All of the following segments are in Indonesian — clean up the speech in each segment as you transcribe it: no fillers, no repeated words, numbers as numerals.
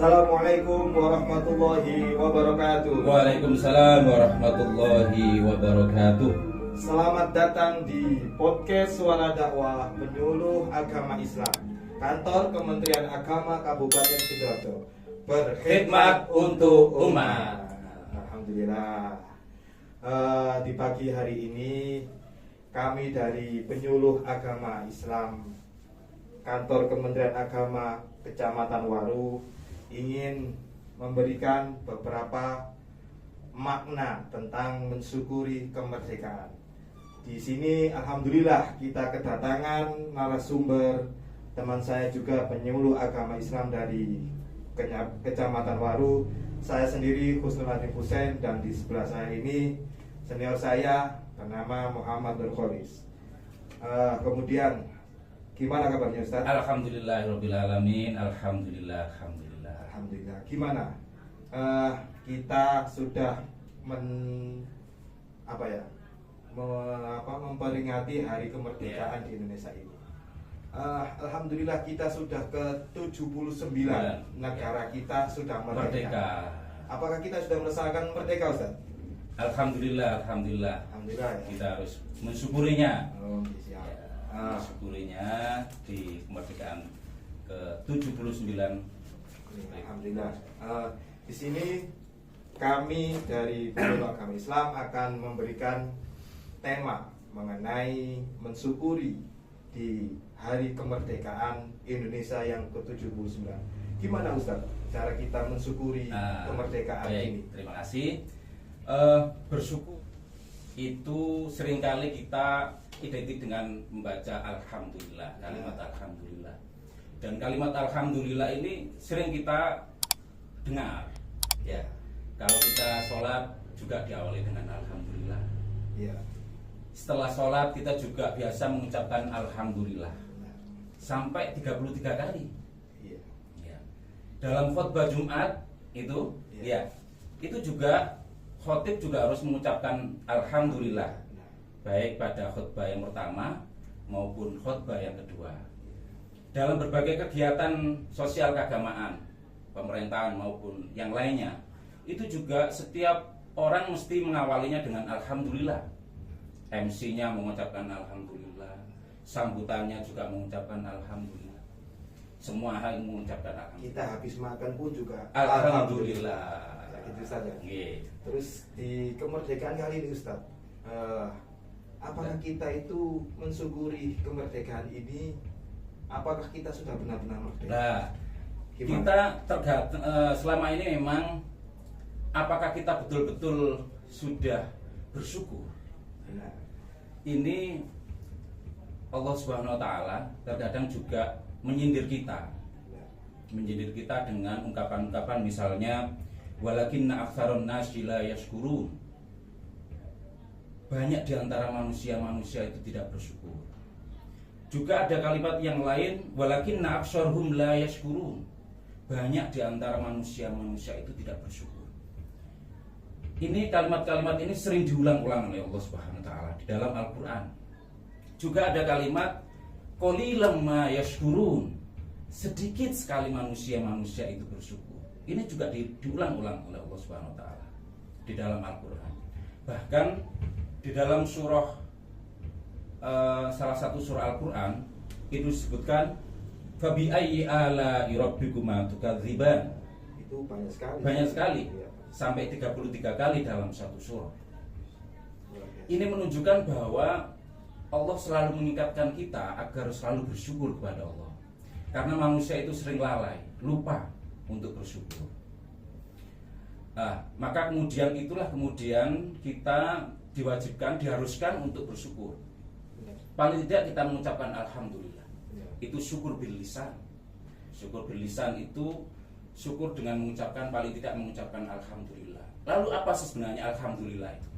Assalamualaikum warahmatullahi wabarakatuh. Waalaikumsalam warahmatullahi wabarakatuh. Selamat datang di podcast Suara Dakwah Penyuluh Agama Islam, Kantor Kementerian Agama Kabupaten Sidoarjo. Berkhidmat untuk umat. Alhamdulillah. Di pagi hari ini kami dari Penyuluh Agama Islam Kantor Kementerian Agama Kecamatan Waru ingin memberikan beberapa makna tentang mensyukuri kemerdekaan. Di sini alhamdulillah kita kedatangan narasumber, teman saya juga penyuluh agama Islam dari Kecamatan Waru. Saya sendiri Husnul Hadim Hussein, dan di sebelah saya ini senior saya bernama Muhammad Nur Kholis. Kemudian gimana kabarnya Ustaz? Alhamdulillahirabbil alamin. Alhamdulillah. Alhamdulillah. Gimana? Kita sudah memperingati hari kemerdekaan di Indonesia ini. Alhamdulillah kita sudah ke 79 negara kita sudah merdeka. Apakah kita sudah merasakan merdeka, Ustaz? Alhamdulillah. Alhamdulillah ya. Kita harus mensyukurinya. Siap. Mensyukurinya di kemerdekaan ke-79. Alhamdulillah. Di sini kami dari Penyuluh Agama Islam akan memberikan tema mengenai mensyukuri di hari kemerdekaan Indonesia yang ke-79. Gimana Ustaz cara kita mensyukuri kemerdekaan ini? Terima kasih. Bersyukur itu seringkali kita identik dengan membaca alhamdulillah, kalimat alhamdulillah. Dan kalimat alhamdulillah ini sering kita dengar. Ya. Kalau kita sholat juga diawali dengan alhamdulillah. Ya. Setelah sholat kita juga biasa mengucapkan alhamdulillah sampai 33 kali. Ya. Dalam khutbah Jumat itu, itu juga khotib juga harus mengucapkan alhamdulillah, baik pada khutbah yang pertama maupun khutbah yang kedua. Dalam berbagai kegiatan sosial keagamaan, pemerintahan maupun yang lainnya, itu juga setiap orang mesti mengawalinya dengan alhamdulillah. MC-nya mengucapkan alhamdulillah, sambutannya juga mengucapkan alhamdulillah. Semua hal mengucapkan alhamdulillah. Kita habis makan pun juga alhamdulillah. Itu saja. Terus di kemerdekaan kali ini Ustaz, apakah kita itu mensyukuri kemerdekaan ini? Apakah kita sudah benar-benar merdeka? Nah, kita selama ini memang apakah kita betul-betul sudah bersyukur? Benar. Ini Allah Subhanahu wa taala terkadang juga menyindir kita. Menyindir kita dengan ungkapan-ungkapan misalnya walakinna aktsarun nasi la yashkurun. Banyak di antara manusia itu tidak bersyukur. Juga ada kalimat yang lain walakinna aktsarhum la yashkurun. Banyak di antara manusia itu tidak bersyukur. Ini kalimat-kalimat ini sering diulang-ulang oleh Allah Subhanahu wa taala di dalam Al-Qur'an. Juga ada kalimat qalilam ma yashkurun. Sedikit sekali manusia itu bersyukur. Ini juga diulang-ulang oleh Allah Subhanahu wa taala di dalam Al-Qur'an. Bahkan di dalam salah satu surah Al-Quran itu disebutkan fabi ayyi ala'i rabbikuma tukadziban. Itu banyak sekali sampai 33 kali dalam satu surah. Ini menunjukkan bahwa Allah selalu mengingatkan kita agar selalu bersyukur kepada Allah, karena manusia itu sering lalai, lupa untuk bersyukur. Maka itulah kemudian kita diharuskan untuk bersyukur. Paling tidak kita mengucapkan alhamdulillah. Itu syukur bil lisan. Syukur bil lisan itu syukur dengan paling tidak mengucapkan alhamdulillah. Lalu apa sih sebenarnya alhamdulillah itu?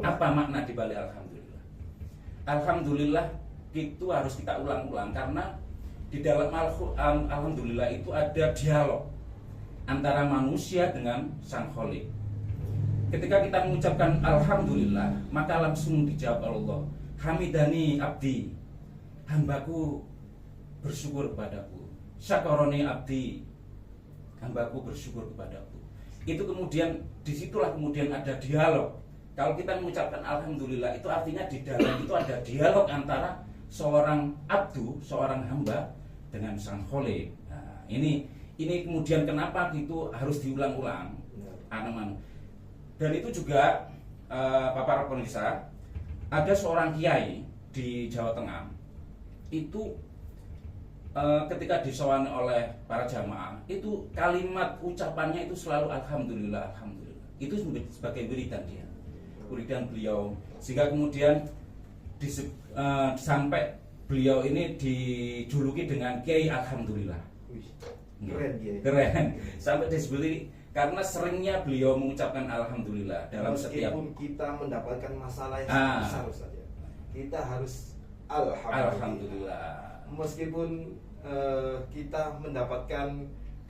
Apa makna dibalik alhamdulillah? Alhamdulillah itu harus kita ulang-ulang karena di dalam Al-Quran alhamdulillah itu ada dialog antara manusia dengan Sang Khalik. Ketika kita mengucapkan alhamdulillah, maka langsung dijawab Allah, hamidani abdi, hambaku bersyukur kepadaku. Syakaroni abdi, hambaku bersyukur kepadaku. Itu kemudian disitulah kemudian ada dialog. Kalau kita mengucapkan alhamdulillah, itu artinya di dalam itu ada dialog antara seorang abdu, seorang hamba dengan sang Khalik. Nah, ini kemudian kenapa itu harus diulang-ulang, dan itu juga para pemirsa, ada seorang kiai di Jawa Tengah itu ketika disowani oleh para jamaah, itu kalimat ucapannya itu selalu alhamdulillah, alhamdulillah. Itu sebagai wiridan dia, wiridan beliau, sehingga kemudian sampai beliau ini dijuluki dengan Kiai Alhamdulillah. Keren dia. Keren. Sampai disebut karena seringnya beliau mengucapkan alhamdulillah dalam setiap. Meskipun kita mendapatkan masalah yang besar saja, kita harus alhamdulillah. Meskipun kita mendapatkan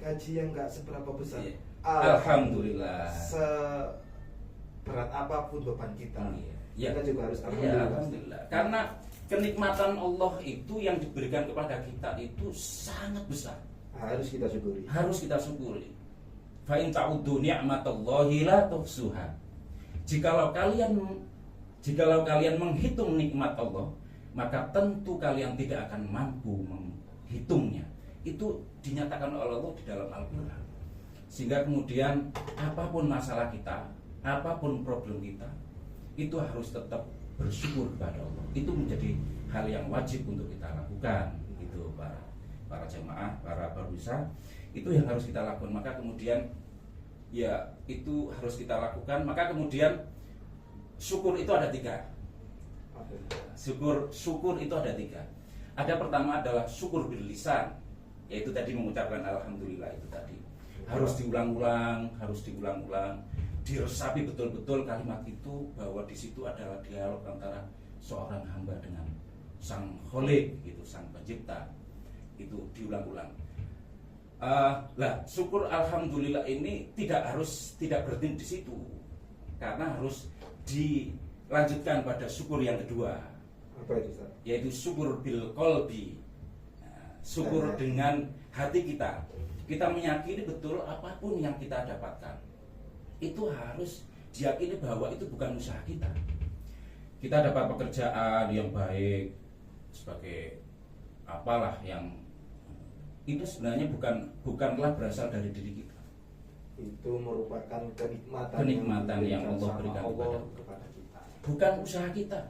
gaji yang nggak seberapa besar, alhamdulillah. Seberat apapun beban kita, kita juga harus alhamdulillah. Karena kenikmatan Allah itu yang diberikan kepada kita itu sangat besar. Harus kita syukuri. Harus kita syukuri. Fa in ta'uddu ni'matallahi la tuhsuha. Jikalau kalian menghitung nikmat Allah, maka tentu kalian tidak akan mampu menghitungnya. Itu dinyatakan oleh Allah di dalam Al-Qur'an. Sehingga kemudian apapun masalah kita, apapun problem kita, itu harus tetap bersyukur kepada Allah. Itu menjadi hal yang wajib untuk kita lakukan. Itu para jemaah, para pemirsa, itu yang harus kita lakukan. Maka kemudian ya itu harus kita lakukan. Maka kemudian syukur itu ada 3. Syukur itu ada 3. Ada pertama adalah syukur bil lisan, yaitu tadi mengucapkan alhamdulillah itu tadi. Harus diulang-ulang, diresapi betul-betul kalimat itu, bahwa di situ adalah dialog antara seorang hamba dengan sang Khalik, gitu, sang pencipta. Itu diulang-ulang. Syukur alhamdulillah ini tidak berhenti di situ, karena harus dilanjutkan pada syukur yang kedua. Apa itu, Ustaz? Yaitu syukur bil qalbi. Syukur dengan hati kita. Kita meyakini betul apapun yang kita dapatkan, itu harus diyakini bahwa itu bukan usaha kita. Kita dapat pekerjaan yang baik sebagai apalah yang itu sebenarnya bukanlah berasal dari diri kita. Itu merupakan kenikmatan yang Allah berikan kepada kita. Bukan usaha kita.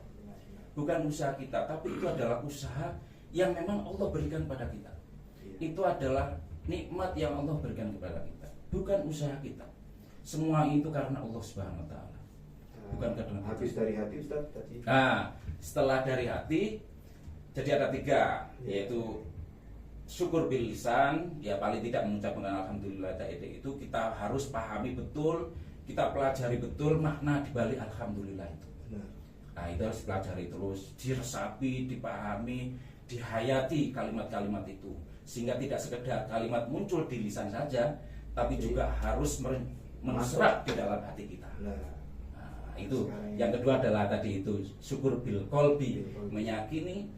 Bukan usaha kita, tapi itu adalah usaha yang memang Allah berikan pada kita. Itu adalah nikmat yang Allah berikan kepada kita, bukan usaha kita. Semua itu karena Allah Subhanahu wa taala. Bukan karena habis dari hati, Ustaz, tadi. Setelah dari hati, jadi ada 3, yaitu syukur bil lisan, ya paling tidak mengucapkan alhamdulillah itu kita harus pahami betul, kita pelajari betul makna dibalik alhamdulillah itu. Itu harus dipelajari terus, diresapi, dipahami, dihayati kalimat-kalimat itu, sehingga tidak sekedar kalimat muncul di lisan saja, tapi juga harus menserap di dalam hati kita. Itu yang kedua adalah tadi itu syukur bil qalbi, meyakini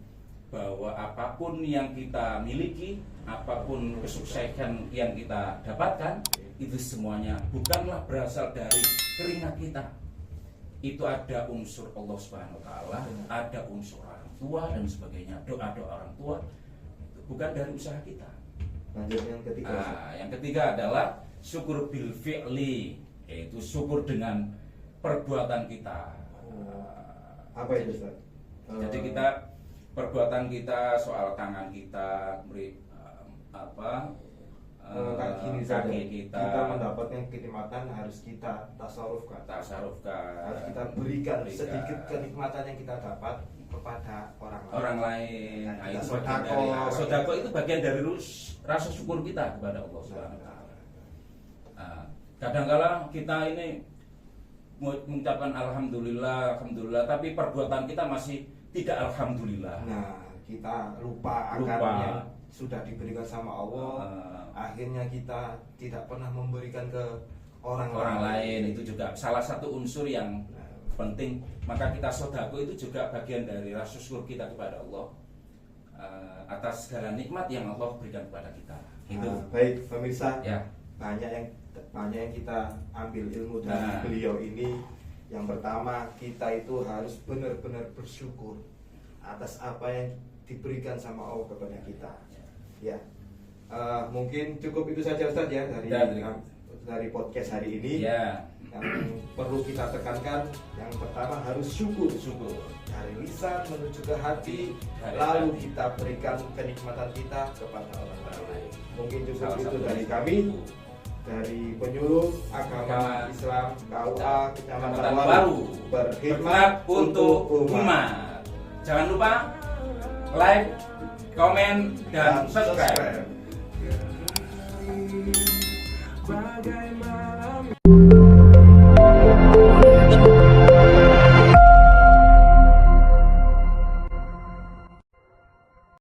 bahwa apapun yang kita miliki, apapun kesuksesan yang kita dapatkan, itu semuanya bukanlah berasal dari keringat kita. Itu ada unsur Allah Subhanahu wa taala, ada unsur orang tua dan sebagainya, doa-doa orang tua, itu bukan dari usaha kita. Lanjut yang ketiga. Yang ketiga adalah syukur bil fi'li, yaitu syukur dengan perbuatan kita. Apa itu, Ustaz? Jadi kita perbuatan kita, soal tangan kita, kaki kita mendapatkan kenikmatan harus kita tasarufkan. Harus kita berikan sedikit kenikmatan yang kita dapat kepada orang lain. Itu sodako itu bagian dari rasa syukur kita kepada Allah Subhanahu wa taala. Kadang-kala kita ini mengucapkan alhamdulillah, tapi perbuatan kita masih tidak alhamdulillah. Kita lupa akan yang sudah diberikan sama Allah. Akhirnya kita tidak pernah memberikan ke orang lain. Itu juga salah satu unsur yang penting. Maka kita sodako itu juga bagian dari rasa syukur kita kepada Allah atas segala nikmat yang Allah berikan kepada kita. Itu baik pemirsa. Ya. banyak yang kita ambil ilmu dari beliau ini. Yang pertama, kita itu harus benar-benar bersyukur atas apa yang diberikan sama Allah kepada kita. Ya, mungkin cukup itu saja Ustadz ya dari podcast hari ini. Ya. Yang perlu kita tekankan, yang pertama harus syukur dari lisan menuju ke hati, lalu kita berikan kenikmatan kita kepada orang lain. Mungkin cukup itu dari kami, dari penyuluh agama Islam KUA Kecamatan Waru, berkhidmat untuk umat. Jangan lupa like, komen, dan subscribe. Bagaimana